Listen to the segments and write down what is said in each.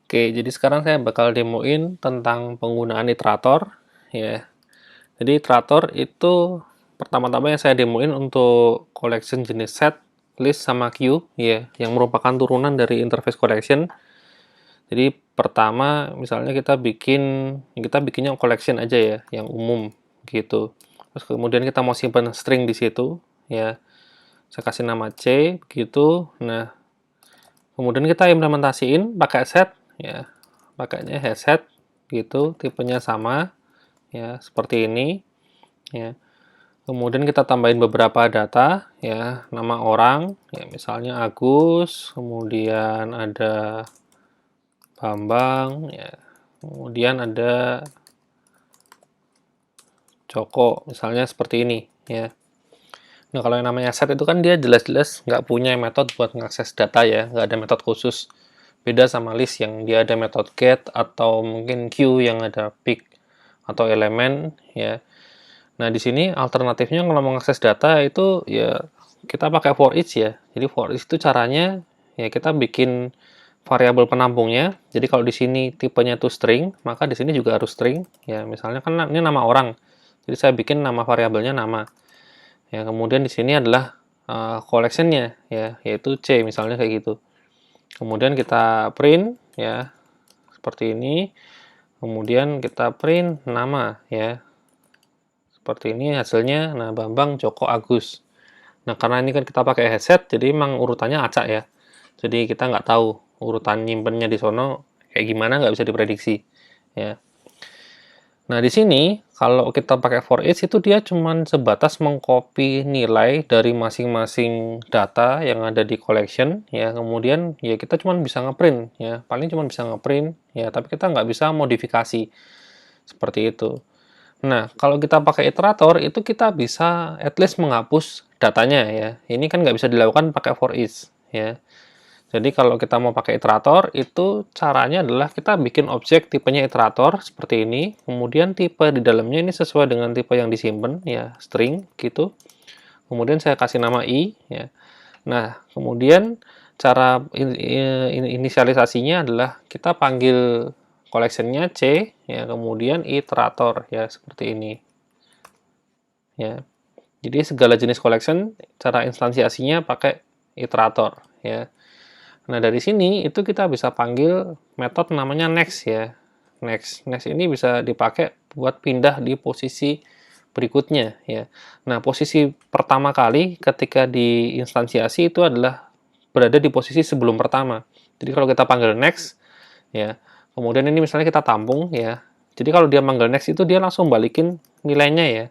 Oke, jadi sekarang saya bakal demoin tentang penggunaan iterator ya. Jadi iterator itu pertama-tama yang saya demoin untuk collection jenis set, list sama queue ya, yang merupakan turunan dari interface collection. Jadi pertama misalnya kita bikinnya collection aja ya, yang umum gitu. Terus kemudian kita mau simpan string di situ ya. Saya kasih nama C begitu. Nah, kemudian kita implementasiin pakai set ya. Pakainya headset gitu, tipenya sama ya, seperti ini ya. Kemudian kita tambahin beberapa data ya, nama orang ya, misalnya Agus, kemudian ada Bambang ya, kemudian ada Joko, misalnya seperti ini ya. Nah, kalau yang namanya set itu kan dia jelas-jelas nggak punya metode buat mengakses data ya, nggak ada metode khusus. Beda sama list yang dia ada metode get atau mungkin queue yang ada pick atau elemen ya. Nah, di sini alternatifnya kalau mengakses data itu ya kita pakai for each ya. Jadi for each itu caranya ya kita bikin variabel penampungnya. Jadi kalau di sini tipenya itu string, maka di sini juga harus string ya. Misalnya kan ini nama orang. Jadi saya bikin nama variabelnya nama. Ya, kemudian di sini adalah collection-nya ya, yaitu C misalnya kayak gitu. Kemudian kita print ya seperti ini. Kemudian kita print nama ya. Seperti ini hasilnya. Nah, Bambang, Joko, Agus. Nah, karena ini kan kita pakai headset, jadi emang urutannya acak ya. Jadi kita nggak tahu urutan nyimpennya di sono kayak gimana, nggak bisa diprediksi ya. Nah, di sini kalau kita pakai for each itu dia cuman sebatas mengcopy nilai dari masing-masing data yang ada di collection ya. Kemudian ya kita cuman bisa ngeprint ya. Paling cuman bisa ngeprint ya, tapi kita nggak bisa modifikasi seperti itu. Nah, kalau kita pakai iterator itu kita bisa at least menghapus datanya ya. Ini kan nggak bisa dilakukan pakai for each ya. Jadi kalau kita mau pakai iterator, itu caranya adalah kita bikin objek tipenya iterator seperti ini, kemudian tipe di dalamnya ini sesuai dengan tipe yang disimpan ya, string gitu. Kemudian saya kasih nama i ya. Nah, kemudian cara inisialisasinya adalah kita panggil collection-nya C ya, kemudian iterator ya seperti ini. Ya. Jadi segala jenis collection cara instansiasinya pakai iterator ya. Nah, dari sini itu kita bisa panggil metode namanya next ya. Next. Next ini bisa dipakai buat pindah di posisi berikutnya ya. Nah, posisi pertama kali ketika diinstansiasi itu adalah berada di posisi sebelum pertama. Jadi kalau kita panggil next ya, kemudian ini misalnya kita tampung ya. Jadi kalau dia panggil next itu dia langsung balikin nilainya ya.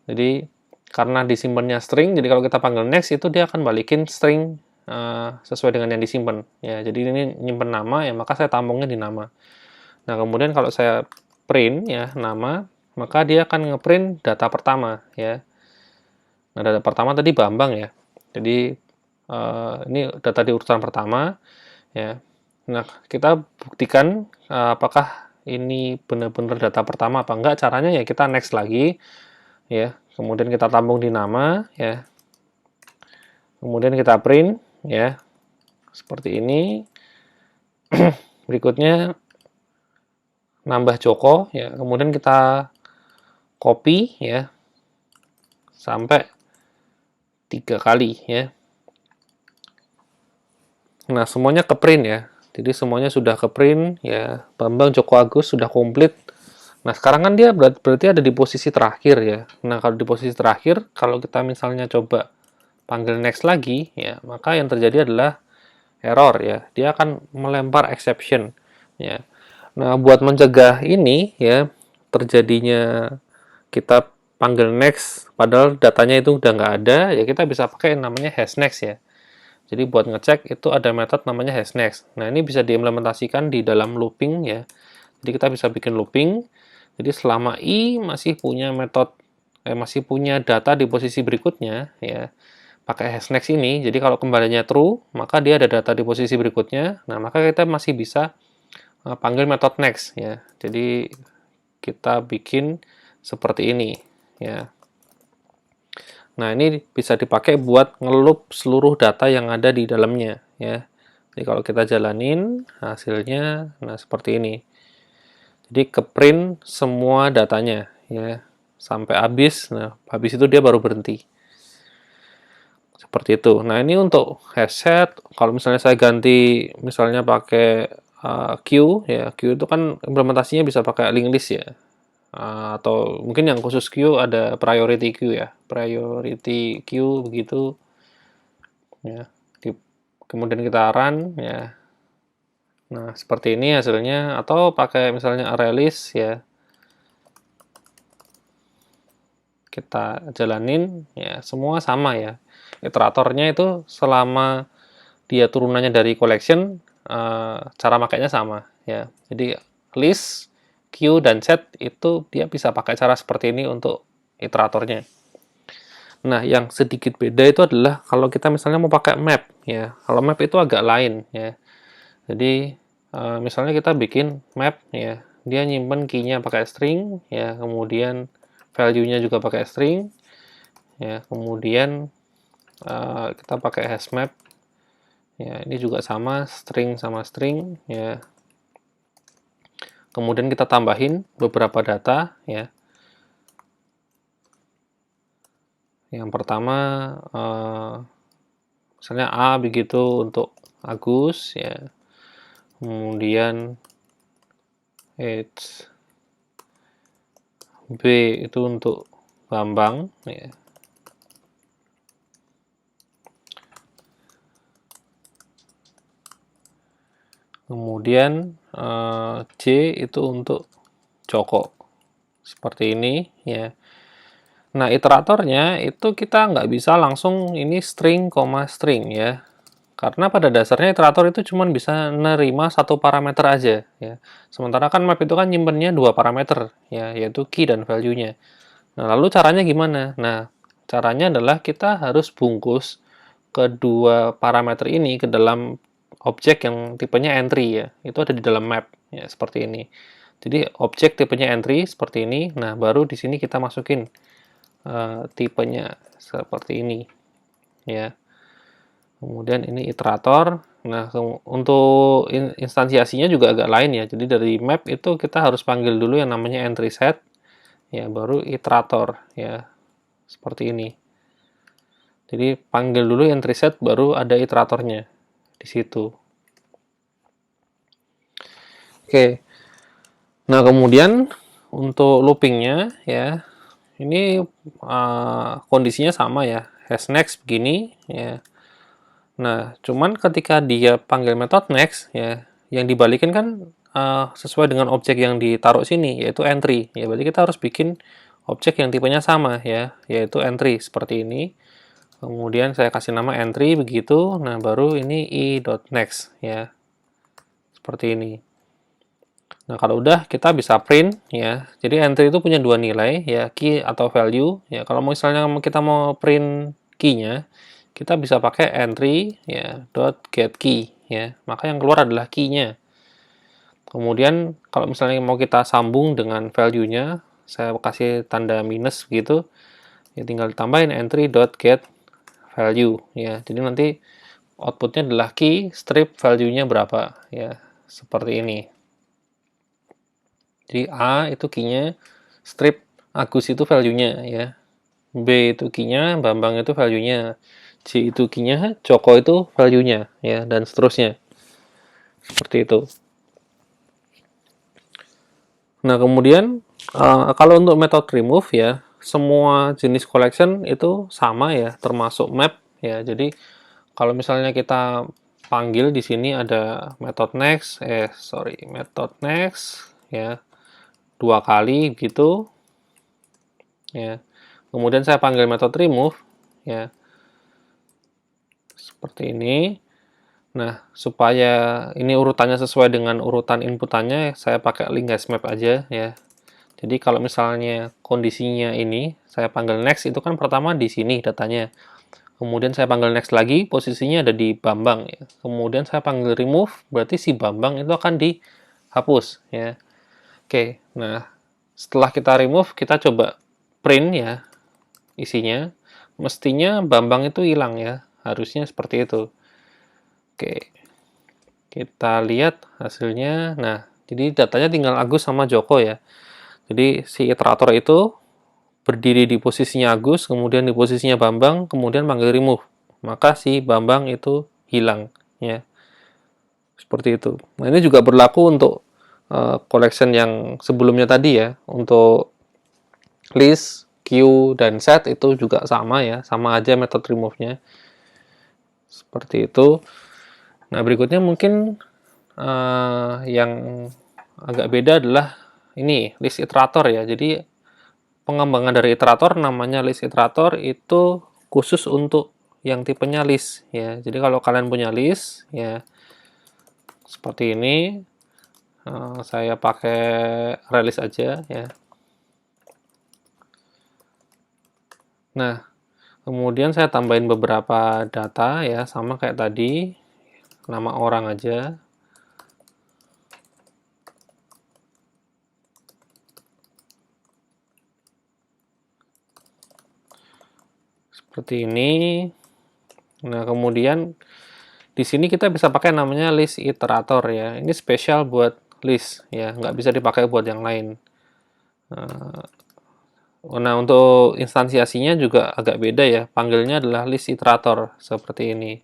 Jadi karena disimpannya string, jadi kalau kita panggil next itu dia akan balikin string sesuai dengan yang disimpan ya. Jadi ini nyimpen nama ya, maka saya tampungnya di nama. Nah, kemudian kalau saya print ya nama, maka dia akan ngeprint data pertama ya. Nah, data pertama tadi Bambang ya. Jadi ini data di urutan pertama ya. Nah, kita buktikan apakah ini benar-benar data pertama apa enggak. Caranya ya kita next lagi ya. Kemudian kita tampung di nama ya. Kemudian kita print ya. Seperti ini. Berikutnya nambah Joko ya. Kemudian kita copy ya sampai 3 kali ya. Nah, semuanya ke print ya. Jadi semuanya sudah ke print ya. Bambang, Joko, Agus sudah komplit. Nah, sekarang kan dia berarti ada di posisi terakhir ya. Nah, kalau di posisi terakhir, kalau kita misalnya coba panggil next lagi ya, maka yang terjadi adalah error ya. Dia akan melempar exception ya. Nah, buat mencegah ini ya, terjadinya kita panggil next padahal datanya itu udah nggak ada, ya kita bisa pakai yang namanya hashnext ya. Jadi buat ngecek itu ada metode namanya hashnext. Nah, ini bisa diimplementasikan di dalam looping ya. Jadi kita bisa bikin looping. Jadi selama i masih punya masih punya data di posisi berikutnya ya, pakai hashnext ini. Jadi kalau kembalinya true, maka dia ada data di posisi berikutnya. Nah, maka kita masih bisa panggil metode next ya. Jadi kita bikin seperti ini ya. Nah, ini bisa dipakai buat ngeloop seluruh data yang ada di dalamnya ya. Jadi kalau kita jalanin hasilnya, nah seperti ini. Jadi ke print semua datanya ya sampai habis. Nah, habis itu dia baru berhenti. Seperti itu. Nah, ini untuk headset. Kalau misalnya saya ganti misalnya pakai Q ya, Q itu kan implementasinya bisa pakai link list ya. Atau mungkin yang khusus Q ada priority queue ya. Priority queue begitu ya. Kemudian kita run ya. Nah, seperti ini hasilnya, atau pakai misalnya array list ya. Kita jalanin ya, semua sama ya. Iteratornya itu selama dia turunannya dari collection, cara makainya sama ya. Jadi list, queue dan set itu dia bisa pakai cara seperti ini untuk iteratornya. Nah, yang sedikit beda itu adalah kalau kita misalnya mau pakai map ya. Kalau map itu agak lain ya. Jadi misalnya kita bikin map ya, dia nyimpen key-nya pakai string ya, kemudian value-nya juga pakai string ya, kemudian kita pakai hash map ya, ini juga sama string sama string ya, kemudian kita tambahin beberapa data ya. Yang pertama misalnya A begitu untuk Agus ya, kemudian B itu untuk Bambang ya. Kemudian C itu untuk Joko. Seperti ini ya. Nah, iteratornya itu kita nggak bisa langsung ini string, string ya. Karena pada dasarnya iterator itu cuma bisa nerima satu parameter aja ya. Sementara kan map itu kan nyimpennya dua parameter ya, yaitu key dan value-nya. Nah, lalu caranya gimana? Nah, caranya adalah kita harus bungkus kedua parameter ini ke dalam objek yang tipenya entry ya. Itu ada di dalam map ya, seperti ini. Jadi objek tipenya entry seperti ini. Nah, baru di sini kita masukin tipenya seperti ini ya. Kemudian ini iterator. Nah, untuk instansiasinya juga agak lain ya. Jadi dari map itu kita harus panggil dulu yang namanya entry set ya, baru iterator ya. Seperti ini. Jadi panggil dulu entry set baru ada iteratornya di situ. Oke. Nah, kemudian untuk loopingnya ya, ini kondisinya sama ya, hash next begini ya. Nah, cuman ketika dia panggil method next ya, yang dibalikin kan sesuai dengan objek yang ditaruh sini, yaitu entry ya. Berarti kita harus bikin objek yang tipenya sama ya, yaitu entry seperti ini. Kemudian saya kasih nama entry begitu. Nah, baru ini i.next ya, seperti ini. Nah, kalau udah kita bisa print ya. Jadi entry itu punya dua nilai ya, key atau value ya. Kalau misalnya kita mau print key-nya, kita bisa pakai entry ya dot get key ya. Maka yang keluar adalah key-nya. Kemudian kalau misalnya mau kita sambung dengan value-nya, saya kasih tanda minus gitu. Ya tinggal tambahin entry dot get value ya. Jadi nanti outputnya adalah key strip value-nya berapa ya. Seperti ini. Jadi A itu key-nya, strip Agus itu value-nya ya. B itu key-nya, Bambang itu value-nya. C itu key-nya, Joko itu value-nya ya, dan seterusnya. Seperti itu. Nah, kemudian kalau untuk method remove ya, semua jenis collection itu sama ya, termasuk map ya. Jadi kalau misalnya kita panggil di sini ada method next, method next ya, dua kali gitu ya. Kemudian saya panggil method remove ya, seperti ini. Nah, supaya ini urutannya sesuai dengan urutan inputannya, saya pakai link hash map aja ya. Jadi kalau misalnya kondisinya ini saya panggil next, itu kan pertama di sini datanya. Kemudian saya panggil next lagi, posisinya ada di Bambang ya. Kemudian saya panggil remove, berarti si Bambang itu akan dihapus ya. Oke, nah setelah kita remove, kita coba print ya isinya. Mestinya Bambang itu hilang ya, harusnya seperti itu. Oke. Kita lihat hasilnya. Nah, jadi datanya tinggal Agus sama Joko ya. Jadi si iterator itu berdiri di posisinya Agus, kemudian di posisinya Bambang, kemudian panggil remove. Maka si Bambang itu hilang ya. Seperti itu. Nah, ini juga berlaku untuk collection yang sebelumnya tadi ya. Untuk list, queue, dan set itu juga sama ya. Sama aja metode remove-nya. Seperti itu. Nah, berikutnya mungkin yang agak beda adalah ini, list iterator ya. Jadi, pengembangan dari iterator namanya list iterator itu khusus untuk yang tipenya list ya. Jadi, kalau kalian punya list ya, seperti ini, saya pakai release aja ya. Nah, kemudian saya tambahin beberapa data ya, sama kayak tadi, nama orang aja. Seperti ini. Nah, kemudian di sini kita bisa pakai namanya list iterator ya. Ini spesial buat list ya, nggak bisa dipakai buat yang lain. Nah, untuk instansiasinya juga agak beda ya. Panggilnya adalah list iterator seperti ini.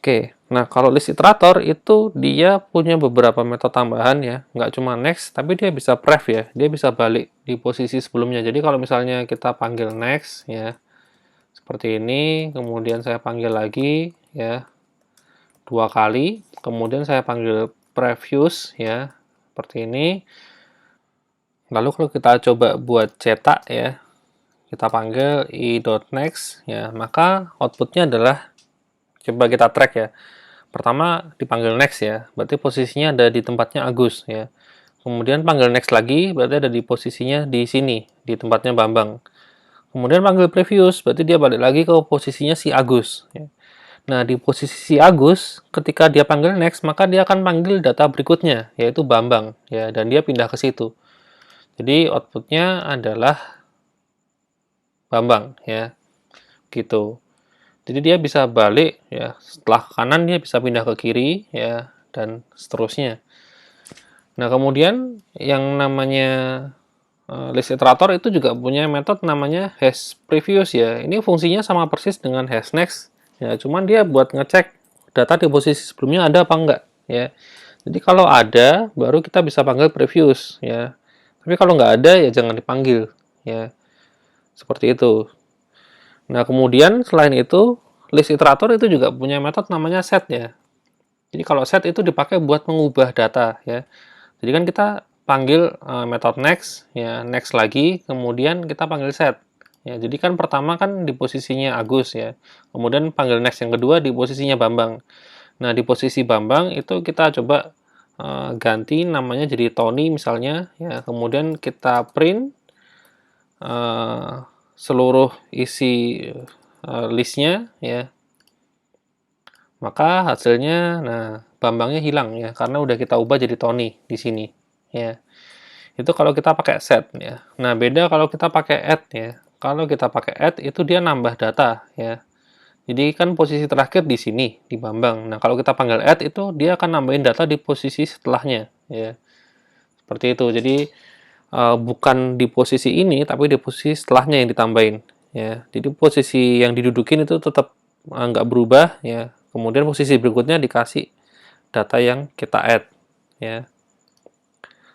Oke, nah kalau list iterator itu dia punya beberapa metode tambahan ya. Nggak cuma next, tapi dia bisa pref ya. Dia bisa balik di posisi sebelumnya. Jadi kalau misalnya kita panggil next ya, seperti ini, kemudian saya panggil lagi ya 2 kali, kemudian saya panggil previous ya, seperti ini. Lalu kalau kita coba buat cetak ya, kita panggil i.next ya, maka outputnya adalah, coba kita track ya. Pertama dipanggil next ya, berarti posisinya ada di tempatnya Agus ya. Kemudian panggil next lagi, berarti ada di posisinya di sini, di tempatnya Bambang. Kemudian panggil previous, berarti dia balik lagi ke posisinya si Agus ya. Nah, di posisi si Agus, ketika dia panggil next, maka dia akan panggil data berikutnya, yaitu Bambang ya, dan dia pindah ke situ. Jadi outputnya adalah Bambang ya, gitu. Jadi dia bisa balik ya, setelah ke kanan dia bisa pindah ke kiri ya, dan seterusnya. Nah, kemudian yang namanya list iterator itu juga punya metode namanya hash previous ya. Ini fungsinya sama persis dengan hash next ya, cuman dia buat ngecek data di posisi sebelumnya ada apa enggak ya. Jadi kalau ada baru kita bisa panggil previous ya. Tapi kalau nggak ada ya jangan dipanggil ya. Seperti itu. Nah, kemudian selain itu, list iterator itu juga punya metode namanya set ya. Jadi kalau set itu dipakai buat mengubah data ya. Jadi kan kita panggil metode next ya, next lagi, kemudian kita panggil set. Ya, jadi kan pertama kan di posisinya Agus ya. Kemudian panggil next yang kedua di posisinya Bambang. Nah, di posisi Bambang itu kita coba ganti namanya jadi Tony misalnya ya. Kemudian kita print seluruh isi listnya ya, maka hasilnya, nah Bambangnya hilang ya, karena udah kita ubah jadi Tony di sini ya. Itu kalau kita pakai set ya. Nah, beda kalau kita pakai add ya. Kalau kita pakai add itu dia nambah data ya. Jadi kan posisi terakhir di sini di Bambang. Nah, kalau kita panggil add itu dia akan nambahin data di posisi setelahnya ya. Seperti itu. Jadi bukan di posisi ini tapi di posisi setelahnya yang ditambahin ya. Jadi posisi yang didudukin itu tetap nggak berubah ya. Kemudian posisi berikutnya dikasih data yang kita add ya.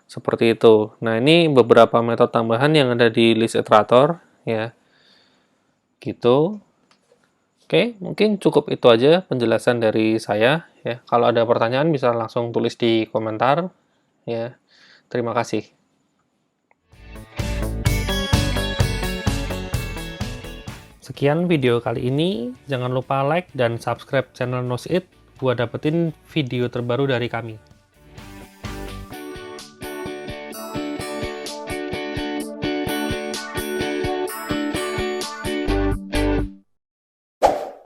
Seperti itu. Nah, ini beberapa metode tambahan yang ada di list iterator ya. Gitu. Oke, mungkin cukup itu aja penjelasan dari saya ya. Kalau ada pertanyaan bisa langsung tulis di komentar ya. Terima kasih. Sekian video kali ini. Jangan lupa like dan subscribe channel Knows It buat dapetin video terbaru dari kami.